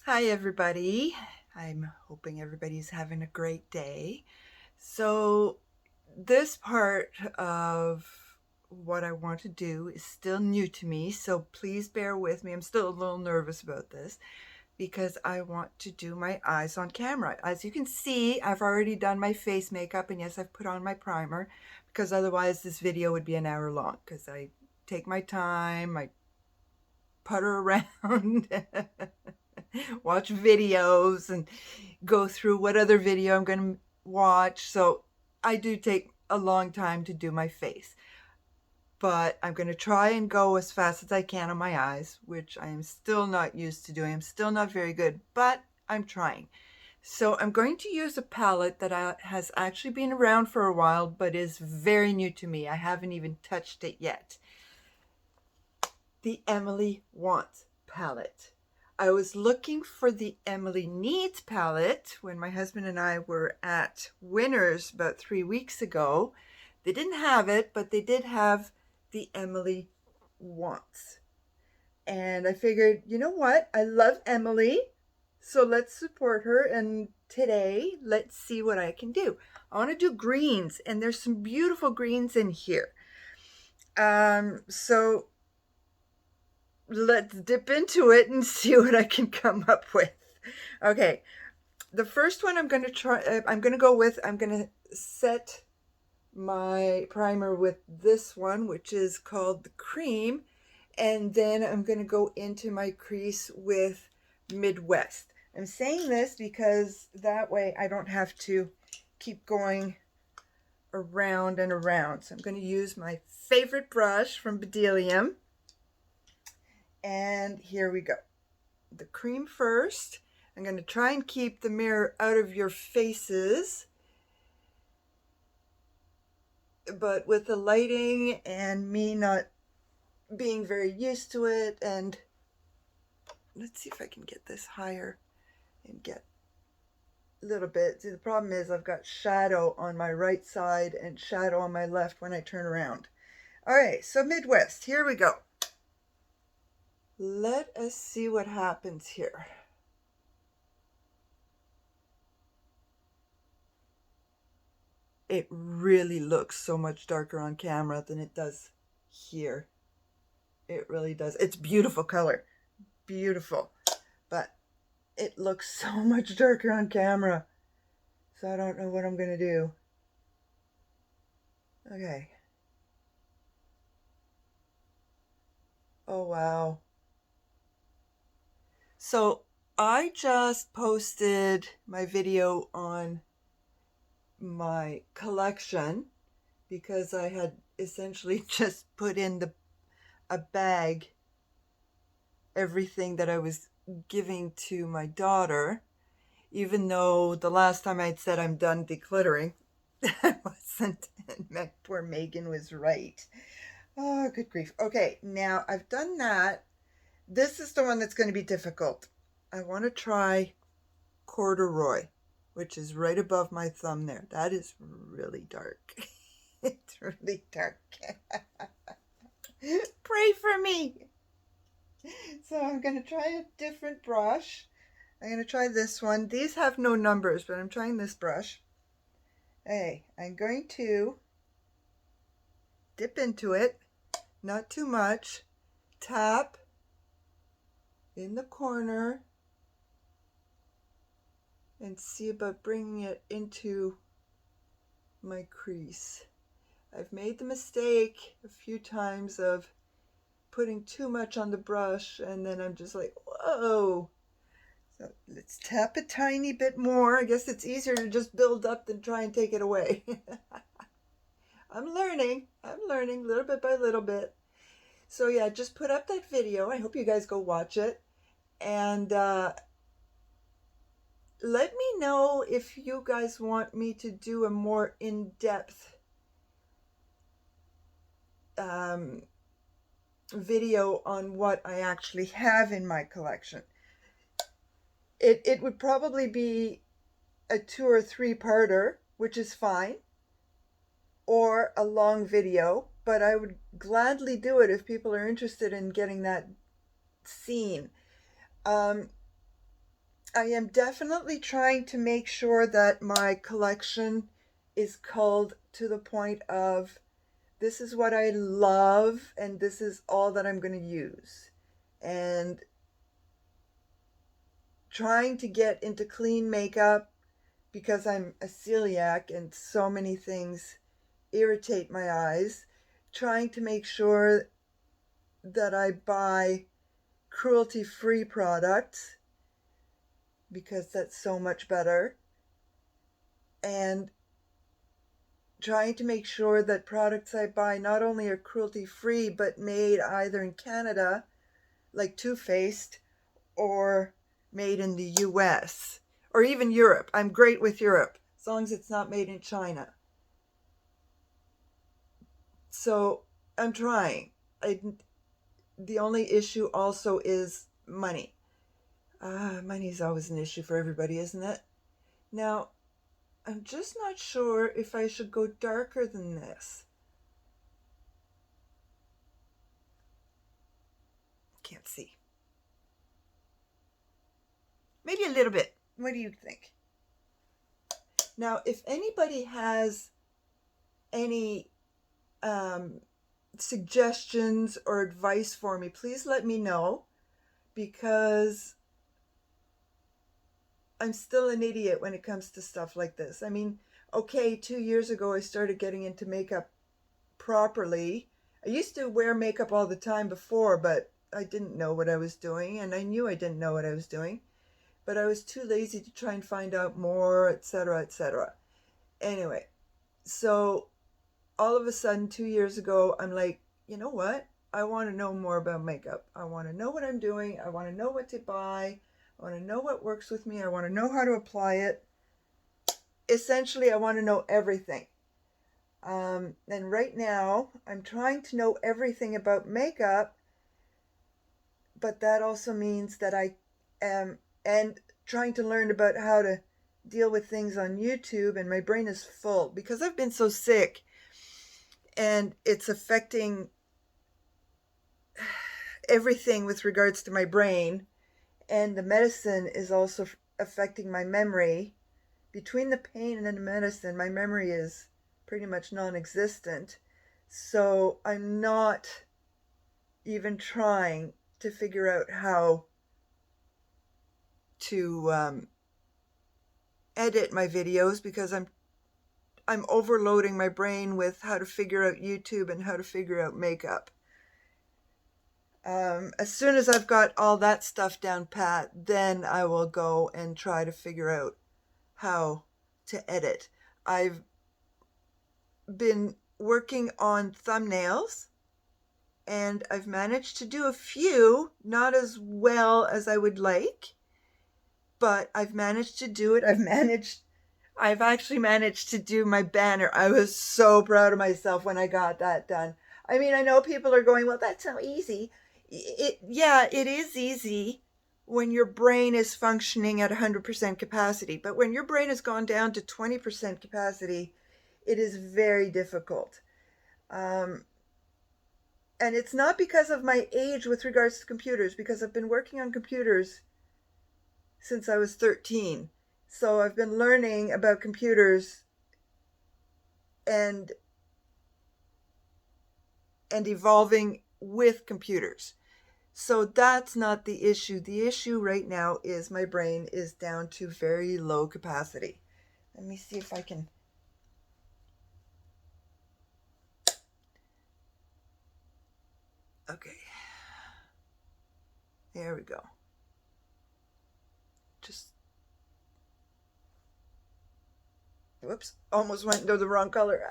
Hi, everybody. I'm hoping everybody's having a great day. So, this part of what I want to do is still new to me, so please bear with me. I'm still a little nervous about this because I want to do my eyes on camera. As you can see, I've already done my face makeup, and yes, I've put on my primer because otherwise this video would be an hour long because I take my time, I putter around. Watch videos and go through what other video I'm going to watch. So I do take a long time to do my face. But I'm going to try and go as fast as I can on my eyes, which I am still not used to doing. I'm still not very good, but I'm trying. So I'm going to use a palette that has actually been around for a while, but is very new to me. I haven't even touched it yet. The Emily Wants palette. I was looking for the Emily Needs palette when my husband and I were at Winners about 3 weeks ago. They didn't have it, but they did have the Emily Wants. And I figured, you know what? I love Emily, so let's support her. And today, let's see what I can do. I want to do greens, and there's some beautiful greens in here. So let's dip into it and see what I can come up with. Okay, the first one I'm going to try, I'm going to set my primer with this one, which is called the Cream. And then I'm going to go into my crease with Midwest. I'm saying this because that way I don't have to keep going around and around. So I'm going to use my favorite brush from Bdellium. And here we go. The cream first. I'm going to try and keep the mirror out of your faces. But with the lighting and me not being very used to it, and let's see if I can get this higher and get a little bit. See, the problem is I've got shadow on my right side and shadow on my left when I turn around. All right, so Midwest, here we go. Let us see what happens here. It really looks so much darker on camera than it does here. It really does. It's beautiful color. Beautiful. But it looks so much darker on camera. So I don't know what I'm going to do. Okay. Oh, wow. So I just posted my video on my collection because I had essentially just put in a bag everything that I was giving to my daughter, even though the last time I'd said I'm done decluttering. I wasn't, and poor Megan was right. Oh, good grief. Okay, now I've done that. This is the one that's going to be difficult. I want to try corduroy, which is right above my thumb there. That is really dark. It's really dark. Pray for me. So I'm going to try a different brush. I'm going to try this one. These have no numbers, but I'm trying this brush. Hey, I'm going to dip into it, not too much, tap in the corner, and see about bringing it into my crease. I've made the mistake a few times of putting too much on the brush, and then I'm just like, whoa. So let's tap a tiny bit more. I guess it's easier to just build up than try and take it away. I'm learning little bit by little bit. So yeah, just put up that video. I hope you guys go watch it. And let me know if you guys want me to do a more in-depth video on what I actually have in my collection. It would probably be a 2 or 3-parter, which is fine, or a long video, but I would gladly do it if people are interested in getting that seen. I am definitely trying to make sure that my collection is culled to the point of this is what I love and this is all that I'm going to use. And trying to get into clean makeup because I'm a celiac and so many things irritate my eyes. Trying to make sure that I buy cruelty-free products because that's so much better. And trying to make sure that products I buy not only are cruelty-free but made either in Canada, like Too Faced, or made in the US, or even Europe. I'm great with Europe, as long as it's not made in China. So I'm trying. The only issue also is money. Money is always an issue for everybody, isn't it? Now, I'm just not sure if I should go darker than this. Can't see. Maybe a little bit. What do you think? Now, if anybody has any suggestions or advice for me, please let me know, because I'm still an idiot when it comes to stuff like this. I mean, okay, 2 years ago I started getting into makeup properly. I used to wear makeup all the time before, but I didn't know what I was doing, and I knew I didn't know what I was doing, but I was too lazy to try and find out more, etc., etc. Anyway, so all of a sudden 2 years ago, I'm like, you know what? I want to know more about makeup. I want to know what I'm doing. I want to know what to buy. I want to know what works with me. I want to know how to apply it. Essentially, I want to know everything. And right now, I'm trying to know everything about makeup, but that also means that I am, and trying to learn about how to deal with things on YouTube, and my brain is full because I've been so sick, and it's affecting everything with regards to my brain, and the medicine is also affecting my memory. Between the pain and the medicine, my memory is pretty much non-existent. So I'm not even trying to figure out how to edit my videos, because I'm overloading my brain with how to figure out YouTube and how to figure out makeup. As soon as I've got all that stuff down pat, then I will go and try to figure out how to edit. I've been working on thumbnails, and I've managed to do a few, not as well as I would like, but I've managed to do it. I've actually managed to do my banner. I was so proud of myself when I got that done. I mean, I know people are going, well, that's so easy. Yeah, it is easy when your brain is functioning at 100% capacity. But when your brain has gone down to 20% capacity, it is very difficult. And it's not because of my age with regards to computers, because I've been working on computers since I was 13. So I've been learning about computers and evolving with computers. So that's not the issue. The issue right now is my brain is down to very low capacity. Let me see if I can. Okay. There we go. Just. Whoops. Almost went into the wrong color.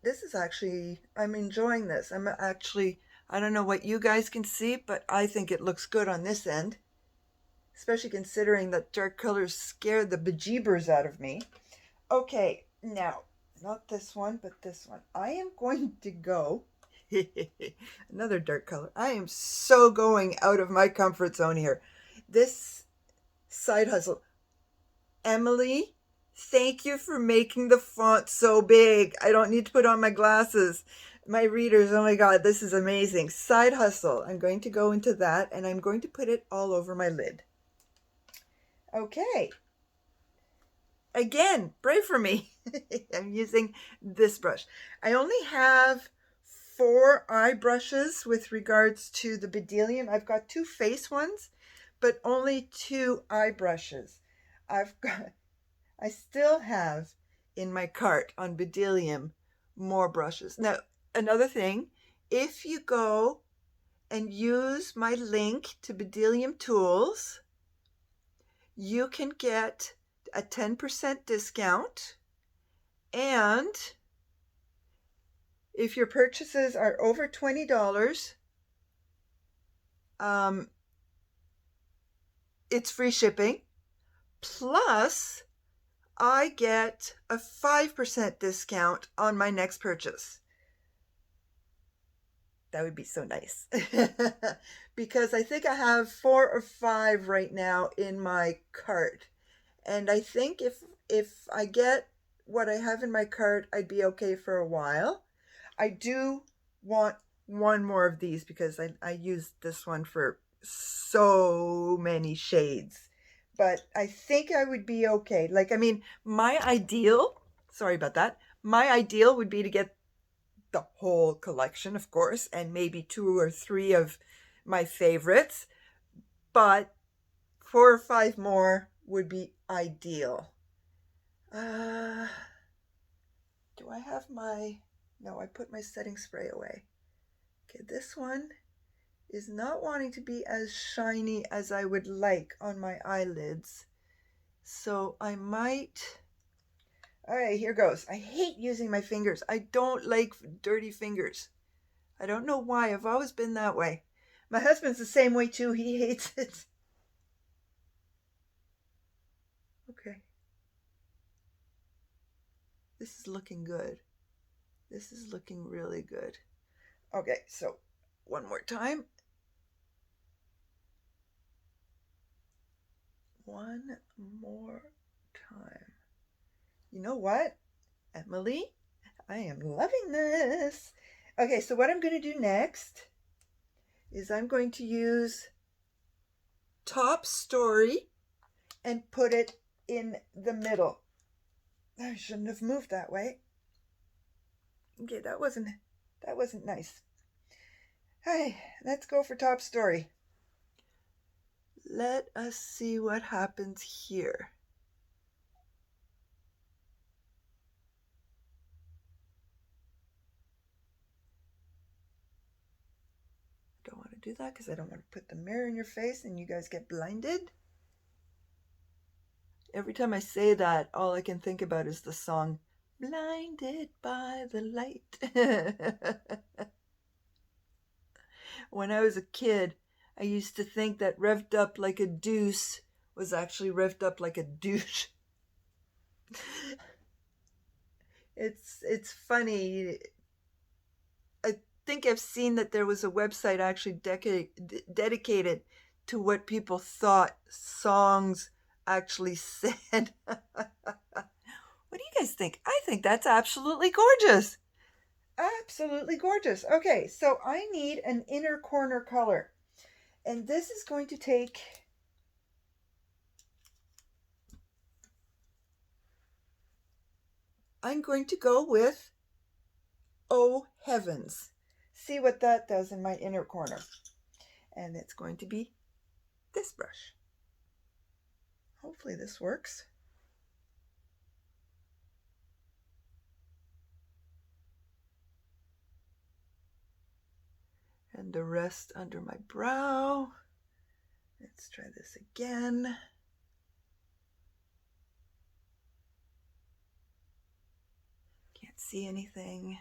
This is actually, I'm enjoying this. I don't know what you guys can see, but I think it looks good on this end. Especially considering that dark colors scared the bejeebers out of me. Okay, now, not this one, but this one. I am going to go, another dark color. I am so going out of my comfort zone here. This side hustle. Emily, thank you for making the font so big. I don't need to put on my glasses My readers, oh my God, this is amazing. Side hustle. I'm going to go into that and I'm going to put it all over my lid. Okay. Again, pray for me. I'm using this brush. I only have 4 eye brushes with regards to the Bdellium. I've got 2 face ones, but only 2 eye brushes. I still have in my cart on Bdellium more brushes. Now, another thing, if you go and use my link to Bdellium Tools, you can get a 10% discount, and if your purchases are over $20, it's free shipping, plus I get a 5% discount on my next purchase. That would be so nice. Because I think I have 4 or 5 right now in my cart. And I think if I get what I have in my cart, I'd be okay for a while. I do want one more of these because I used this one for so many shades. But I think I would be okay. Like, I mean, my ideal, sorry about that, my ideal would be to get the whole collection, of course, and maybe 2 or 3 of my favorites. But 4 or 5 more would be ideal. Do I have my... No, I put my setting spray away. Okay, this one is not wanting to be as shiny as I would like on my eyelids. So I might... All right, here goes. I hate using my fingers. I don't like dirty fingers. I don't know why. I've always been that way. My husband's the same way too. He hates it. Okay. This is looking good. This is looking really good. Okay, so one more time. One more time. You know what, Emily? I am loving this. Okay, so what I'm going to do next is I'm going to use Top Story and put it in the middle. I shouldn't have moved that way. Okay, that wasn't nice. Hey, let's go for Top Story. Let us see what happens here. Don't want to do that because I don't want to put the mirror in your face and you guys get blinded. Every time I say that, all I can think about is the song Blinded by the Light. When I was a kid, I used to think that revved up like a deuce was actually revved up like a douche. It's funny. I think I've seen that there was a website actually dedicated to what people thought songs actually said. What do you guys think? I think that's absolutely gorgeous. Absolutely gorgeous. Okay, so I need an inner corner color. And this is going to take... I'm going to go with Oh Heavens. See what that does in my inner corner. And it's going to be this brush. Hopefully this works. And the rest under my brow. Let's try this again. Can't see anything.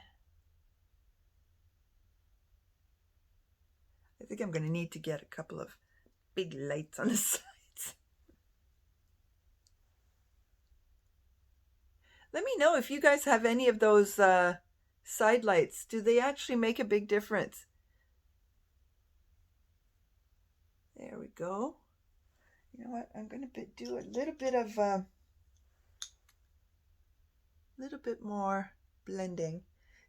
I think I'm going to need to get a couple of big lights on the sides. Let me know if you guys have any of those side lights. Do they actually make a big difference? There we go. You know what? I'm going to do a little bit more blending.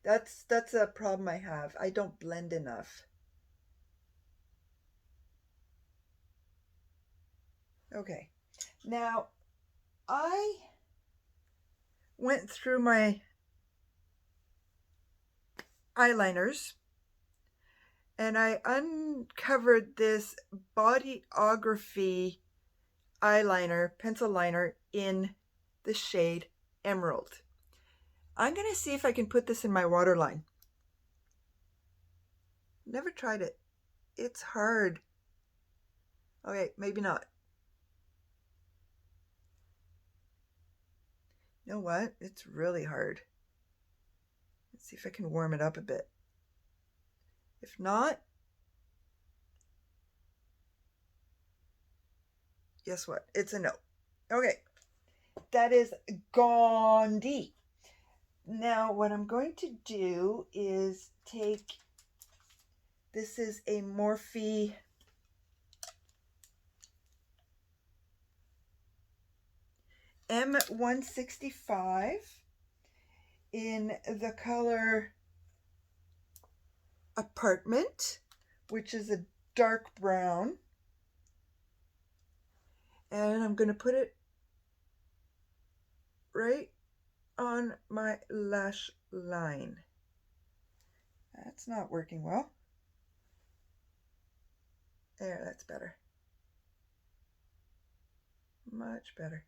That's a problem I have. I don't blend enough. Okay. Now, I went through my eyeliners and I uncovered this Bodyography eyeliner, pencil liner in the shade Emerald. I'm going to see if I can put this in my waterline. Never tried it. It's hard. Okay, maybe not. You know what? It's really hard. Let's see if I can warm it up a bit. If not, guess what? It's a no. Okay, that is Gandhi. Now, what I'm going to do is take, this is a Morphe M165 in the color Apartment, which is a dark brown. And I'm going to put it right on my lash line. That's not working well. There, that's better. Much better.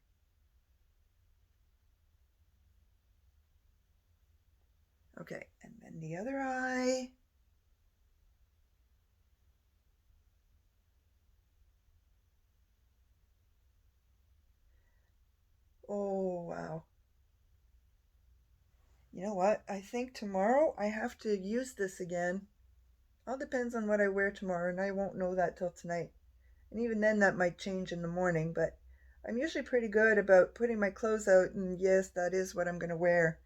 Okay, and then the other eye. Oh, wow. You know what? I think tomorrow I have to use this again. All depends on what I wear tomorrow, and I won't know that till tonight. And even then, that might change in the morning, but I'm usually pretty good about putting my clothes out, and yes, that is what I'm going to wear.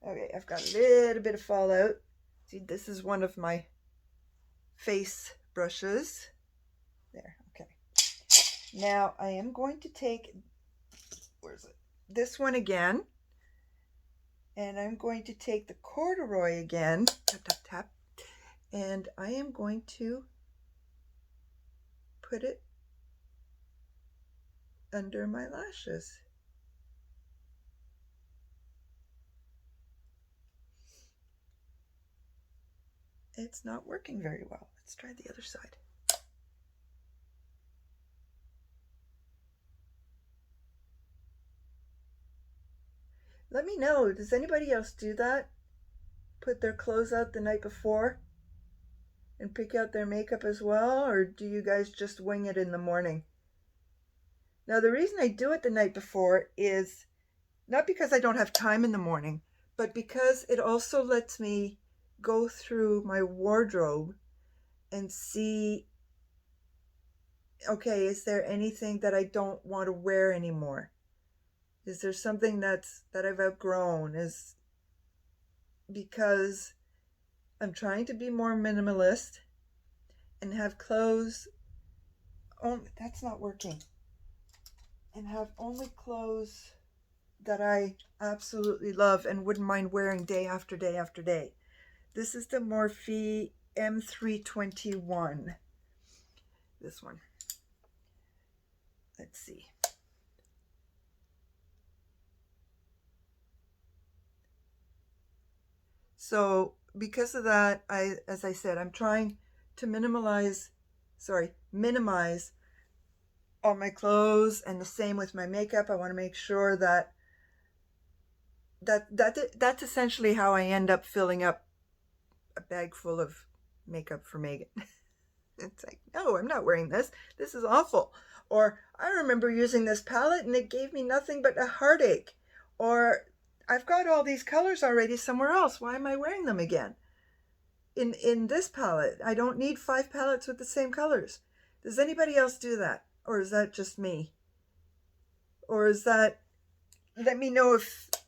Okay, I've got a little bit of fallout. See, this is one of my face brushes. There, okay. Now I am going to take, where's it? This one again. And I'm going to take the corduroy again, tap, tap, tap, and I am going to put it under my lashes. It's not working very well. Let's try the other side. Let me know, does anybody else do that? Put their clothes out the night before and pick out their makeup as well? Or do you guys just wing it in the morning? Now, the reason I do it the night before is not because I don't have time in the morning, but because it also lets me go through my wardrobe and see, okay, is there anything that I don't want to wear anymore? Is there something that I've outgrown? Is because I'm trying to be more minimalist and have clothes. Oh, that's not working. And have only clothes that I absolutely love and wouldn't mind wearing day after day after day. This is the Morphe M321. This one. Let's see. So because of that, as I said, I'm trying to minimize all my clothes, and the same with my makeup. I want to make sure that's essentially how I end up filling up a bag full of makeup for Megan. It's like, no, I'm not wearing this. This is awful. Or I remember using this palette and it gave me nothing but a heartache. Or I've got all these colors already somewhere else. Why am I wearing them again? In this palette, I don't need 5 palettes with the same colors. Does anybody else do that? Or is that just me? Or is that, let me know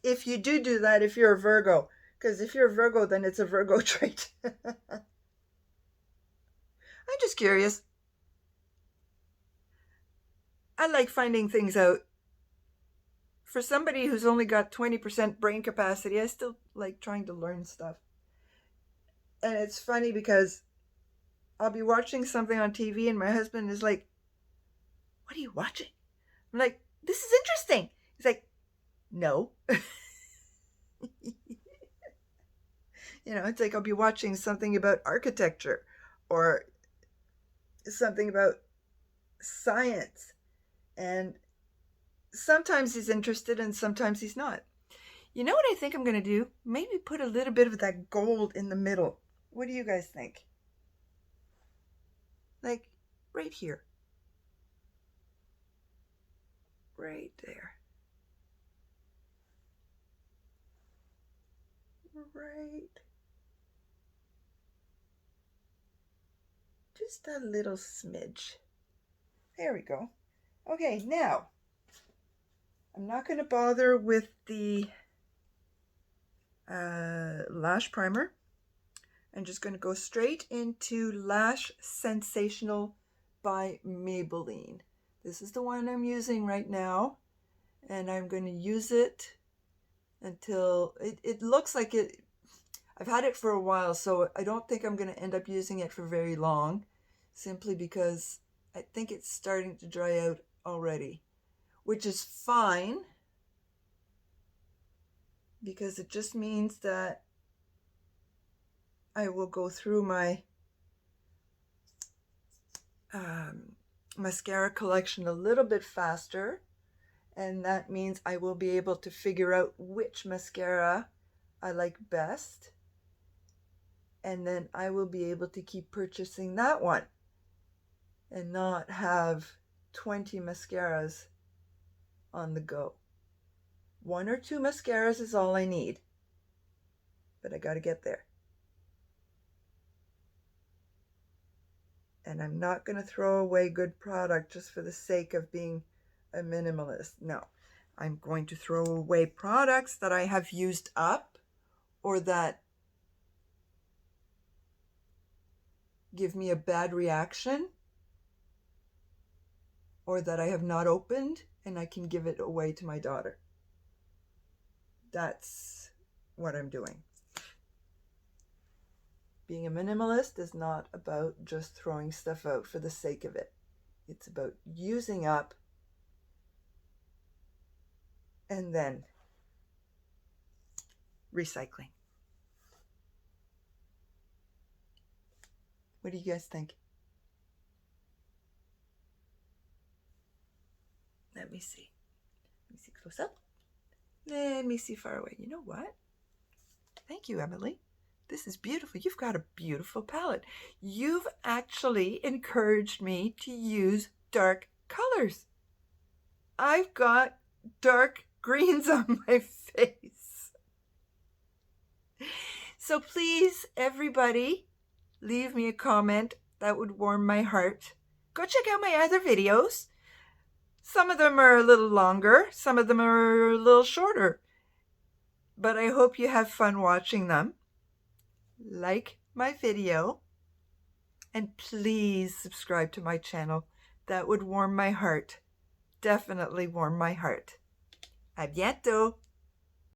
if you do that, if you're a Virgo. Because if you're a Virgo, then it's a Virgo trait. I'm just curious. I like finding things out. for somebody who's only got 20% brain capacity, I still like trying to learn stuff. And it's funny because I'll be watching something on TV and my husband is like, "What are you watching?" I'm like, "This is interesting." He's like, "No." It's like I'll be watching something about architecture or something about science. And sometimes he's interested and sometimes he's not. You know what I think I'm going to do? Maybe put a little bit of that gold in the middle. What do you guys think? Like right here. Right there. Right. Just a little smidge. There we go. Okay, now I'm not going to bother with the lash primer. I'm just going to go straight into Lash Sensational by Maybelline. This is the one I'm using right now, and I'm going to use it until it looks like it. I've had it for a while, so I don't think I'm going to end up using it for very long, simply because I think it's starting to dry out already, which is fine because it just means that I will go through my mascara collection a little bit faster, and that means I will be able to figure out which mascara I like best, and then I will be able to keep purchasing that one and not have 20 mascaras on the go. 1 or 2 mascaras is all I need, but I got to get there. And I'm not going to throw away good product just for the sake of being a minimalist. No, I'm going to throw away products that I have used up or that give me a bad reaction or that I have not opened and I can give it away to my daughter. That's what I'm doing. Being a minimalist is not about just throwing stuff out for the sake of it. It's about using up and then recycling. What do you guys think? Let me see. Let me see close up. Let me see far away. You know what? Thank you, Emily. This is beautiful. You've got a beautiful palette. You've actually encouraged me to use dark colors. I've got dark greens on my face. So please, everybody, leave me a comment. That would warm my heart. Go check out my other videos. Some of them are a little longer. Some of them are a little shorter. But I hope you have fun watching them. Like my video. And please subscribe to my channel. That would warm my heart. Definitely warm my heart. A bientôt!